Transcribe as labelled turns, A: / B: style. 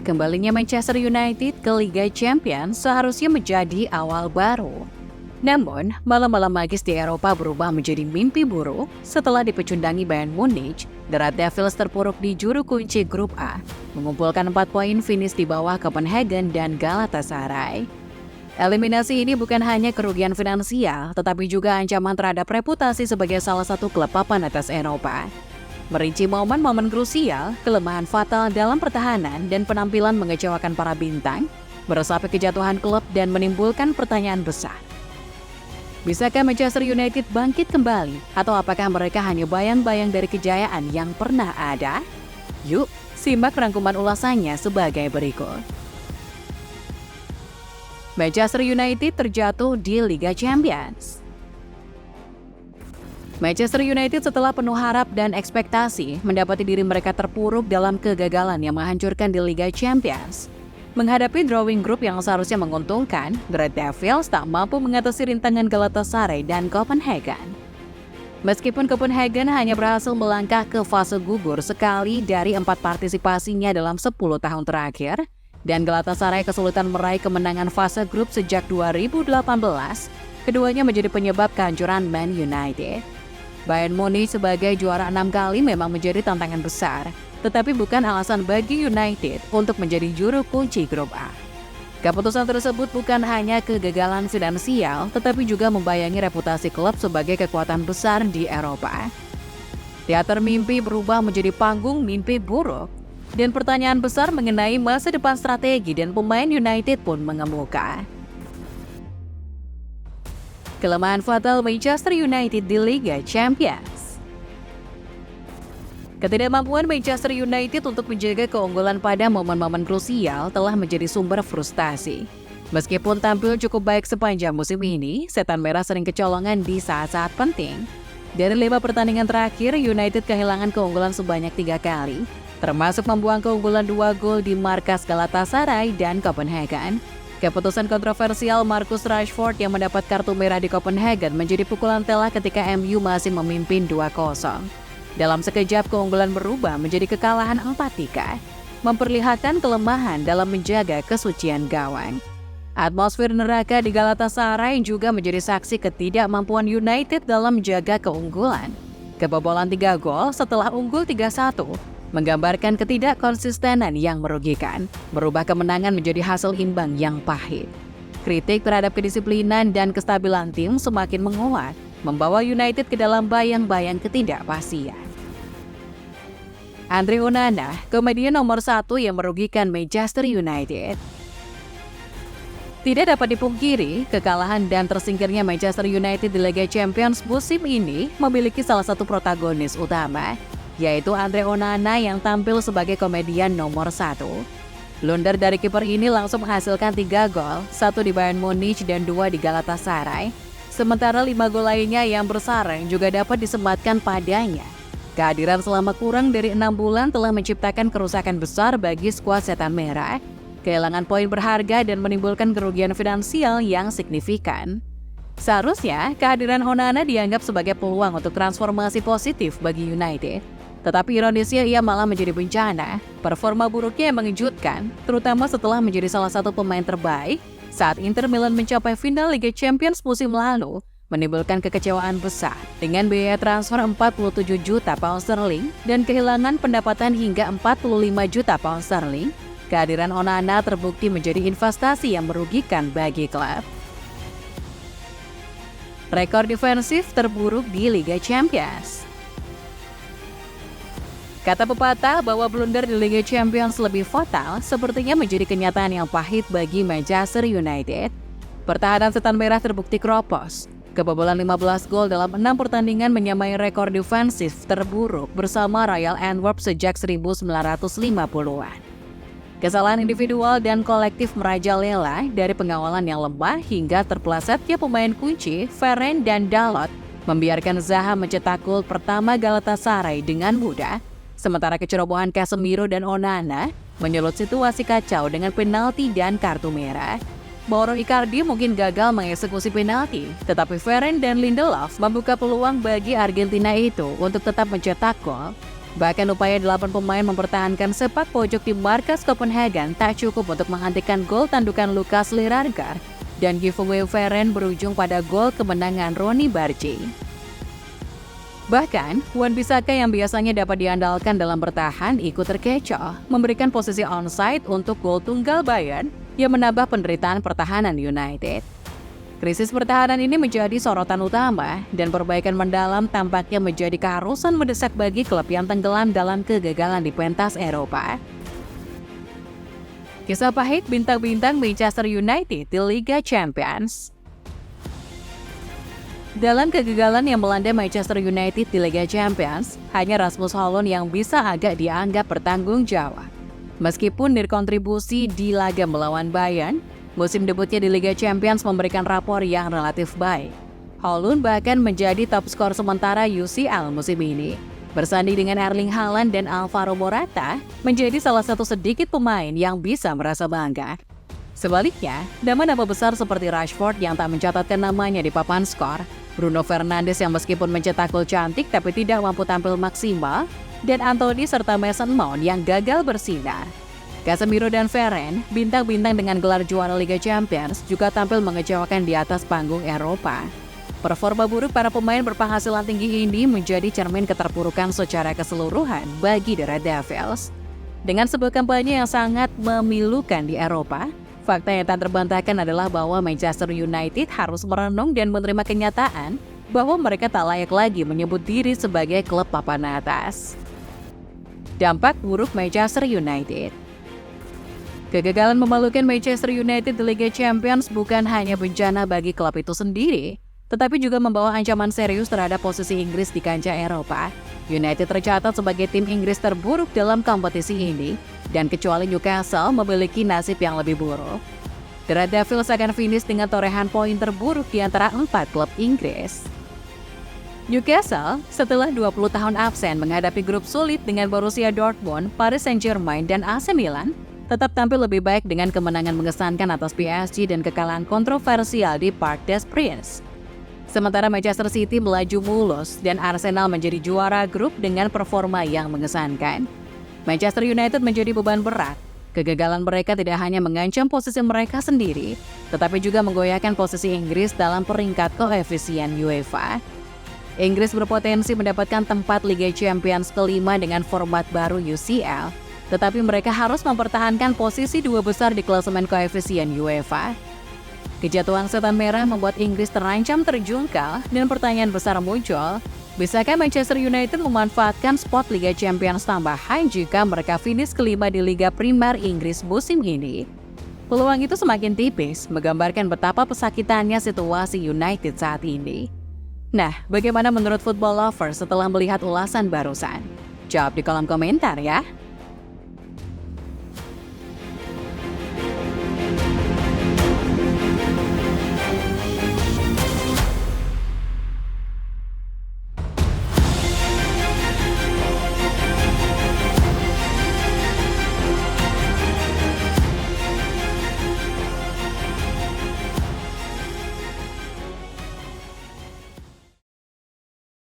A: Kembalinya Manchester United ke Liga Champions seharusnya menjadi awal baru. Namun, malam-malam magis di Eropa berubah menjadi mimpi buruk setelah dipecundangi Bayern Munich. The Red Devils terpuruk di juru kunci grup A, mengumpulkan 4 poin finish di bawah Copenhagen dan Galatasaray. Eliminasi ini bukan hanya kerugian finansial, tetapi juga ancaman terhadap reputasi sebagai salah satu klub papan atas Eropa. Merinci momen-momen krusial, kelemahan fatal dalam pertahanan, dan penampilan mengecewakan para bintang, meresapi kejatuhan klub dan menimbulkan pertanyaan besar. Bisakah Manchester United bangkit kembali, atau apakah mereka hanya bayang-bayang dari kejayaan yang pernah ada? Yuk, simak rangkuman ulasannya sebagai berikut. Manchester United terjatuh di Liga Champions. Manchester United setelah penuh harap dan ekspektasi mendapati diri mereka terpuruk dalam kegagalan yang menghancurkan di Liga Champions. Menghadapi drawing group yang seharusnya menguntungkan, The Red Devils tak mampu mengatasi rintangan Galatasaray dan Copenhagen. Meskipun Copenhagen hanya berhasil melangkah ke fase gugur sekali dari 4 partisipasinya dalam 10 tahun terakhir, dan Galatasaray kesulitan meraih kemenangan fase grup sejak 2018, keduanya menjadi penyebab kehancuran Man United. Bayern Munich sebagai juara 6 kali memang menjadi tantangan besar, tetapi bukan alasan bagi United untuk menjadi juru kunci grup A. Keputusan tersebut bukan hanya kegagalan finansial, tetapi juga membayangi reputasi klub sebagai kekuatan besar di Eropa. Teater mimpi berubah menjadi panggung mimpi buruk, dan pertanyaan besar mengenai masa depan strategi dan pemain United pun mengemuka. Kelemahan fatal Manchester United di Liga Champions. Ketidakmampuan Manchester United untuk menjaga keunggulan pada momen-momen krusial telah menjadi sumber frustasi. Meskipun tampil cukup baik sepanjang musim ini, setan merah sering kecolongan di saat-saat penting. Dari 5 pertandingan terakhir, United kehilangan keunggulan sebanyak 3 kali, termasuk membuang keunggulan 2 gol di markas Galatasaray dan Copenhagen. Keputusan kontroversial Marcus Rashford yang mendapat kartu merah di Copenhagen menjadi pukulan telak ketika MU masih memimpin 2-0. Dalam sekejap keunggulan berubah menjadi kekalahan 4-3, memperlihatkan kelemahan dalam menjaga kesucian gawang. Atmosfer neraka di Galatasaray juga menjadi saksi ketidakmampuan United dalam menjaga keunggulan. Kebobolan 3 gol setelah unggul 3-1 menggambarkan ketidakkonsistenan yang merugikan, merubah kemenangan menjadi hasil imbang yang pahit. Kritik terhadap kedisiplinan dan kestabilan tim semakin menguat, membawa United ke dalam bayang-bayang ketidakpastian. Andre Onana, komedian nomor 1 yang merugikan Manchester United. Tidak dapat dipungkiri, kekalahan dan tersingkirnya Manchester United di Liga Champions musim ini memiliki salah satu protagonis utama, yaitu Andre Onana yang tampil sebagai komedian nomor 1. Blunder dari kiper ini langsung menghasilkan 3 gol, 1 di Bayern Munich dan 2 di Galatasaray. Sementara 5 gol lainnya yang bersarang juga dapat disematkan padanya. Kehadiran selama kurang dari 6 bulan telah menciptakan kerusakan besar bagi skuad setan merah, kehilangan poin berharga dan menimbulkan kerugian finansial yang signifikan. Seharusnya, kehadiran Onana dianggap sebagai peluang untuk transformasi positif bagi United. Tetapi ironisnya ia malah menjadi bencana. Performa buruknya yang mengejutkan, terutama setelah menjadi salah satu pemain terbaik saat Inter Milan mencapai final Liga Champions musim lalu, menimbulkan kekecewaan besar dengan biaya transfer 47 juta pound sterling dan kehilangan pendapatan hingga 45 juta pound sterling. Kehadiran Onana terbukti menjadi investasi yang merugikan bagi klub. Rekor defensif terburuk di Liga Champions. Kata pepatah bahwa blunder di Liga Champions lebih fatal sepertinya menjadi kenyataan yang pahit bagi Manchester United. Pertahanan setan merah terbukti kropos. Kebobolan 15 gol dalam 6 pertandingan menyamai rekor defensif terburuk bersama Royal Antwerp sejak 1950-an. Kesalahan individual dan kolektif merajalela dari pengawalan yang lemah hingga terpelesetnya pemain kunci Varane dan Dalot membiarkan Zaha mencetak gol pertama Galatasaray dengan mudah. Sementara kecerobohan Casemiro dan Onana menyulut situasi kacau dengan penalti dan kartu merah. Mauro Icardi mungkin gagal mengeksekusi penalti, tetapi Varane dan Lindelof membuka peluang bagi Argentina itu untuk tetap mencetak gol. Bahkan upaya 8 pemain mempertahankan sepak pojok di markas Copenhagen tak cukup untuk menghentikan gol tandukan Lucas Lirargar dan giveaway Varane berujung pada gol kemenangan Ronny Bargi. Bahkan, Wan-Bissaka yang biasanya dapat diandalkan dalam bertahan ikut terkecoh, memberikan posisi onside untuk gol tunggal Bayern yang menambah penderitaan pertahanan United. Krisis pertahanan ini menjadi sorotan utama dan perbaikan mendalam tampaknya menjadi keharusan mendesak bagi klub yang tenggelam dalam kegagalan di pentas Eropa. Kisah pahit bintang-bintang Manchester United di Liga Champions. Dalam kegagalan yang melanda Manchester United di Liga Champions, hanya Rasmus Højlund yang bisa agak dianggap bertanggung jawab. Meskipun berkontribusi di laga melawan Bayern, musim debutnya di Liga Champions memberikan rapor yang relatif baik. Højlund bahkan menjadi top skor sementara UCL musim ini. Bersanding dengan Erling Haaland dan Alvaro Morata, menjadi salah satu sedikit pemain yang bisa merasa bangga. Sebaliknya, nama-nama besar seperti Rashford yang tak mencatatkan namanya di papan skor, Bruno Fernandes yang meskipun mencetak gol cantik tapi tidak mampu tampil maksimal, dan Anthony serta Mason Mount yang gagal bersinar. Casemiro dan Varane, bintang-bintang dengan gelar juara Liga Champions, juga tampil mengecewakan di atas panggung Eropa. Performa buruk para pemain berpenghasilan tinggi ini menjadi cermin keterpurukan secara keseluruhan bagi The Red Devils. Dengan sebuah kampanye yang sangat memilukan di Eropa, fakta yang tak terbantahkan adalah bahwa Manchester United harus merenung dan menerima kenyataan bahwa mereka tak layak lagi menyebut diri sebagai klub papan atas. Dampak buruk Manchester United. Kegagalan memalukan Manchester United di Liga Champions bukan hanya bencana bagi klub itu sendiri, tetapi juga membawa ancaman serius terhadap posisi Inggris di kancah Eropa. United tercatat sebagai tim Inggris terburuk dalam kompetisi ini, dan kecuali Newcastle memiliki nasib yang lebih buruk. The Red Devils akan finish dengan torehan poin terburuk di antara 4 klub Inggris. Newcastle, setelah 20 tahun absen menghadapi grup sulit dengan Borussia Dortmund, Paris Saint-Germain, dan AC Milan, tetap tampil lebih baik dengan kemenangan mengesankan atas PSG dan kekalahan kontroversial di Parc des Princes. Sementara Manchester City melaju mulus dan Arsenal menjadi juara grup dengan performa yang mengesankan. Manchester United menjadi beban berat. Kegagalan mereka tidak hanya mengancam posisi mereka sendiri, tetapi juga menggoyahkan posisi Inggris dalam peringkat koefisien UEFA. Inggris berpotensi mendapatkan tempat Liga Champions kelima dengan format baru UCL, tetapi mereka harus mempertahankan posisi 2 besar di klasemen koefisien UEFA. Kejatuhan setan merah membuat Inggris terancam terjungkal dan pertanyaan besar muncul, bisakah Manchester United memanfaatkan spot Liga Champions tambahan jika mereka finish kelima di Liga Primer Inggris musim ini? Peluang itu semakin tipis, menggambarkan betapa pesakitannya situasi United saat ini. Nah, bagaimana menurut football lovers setelah melihat ulasan barusan? Jawab di kolom komentar ya!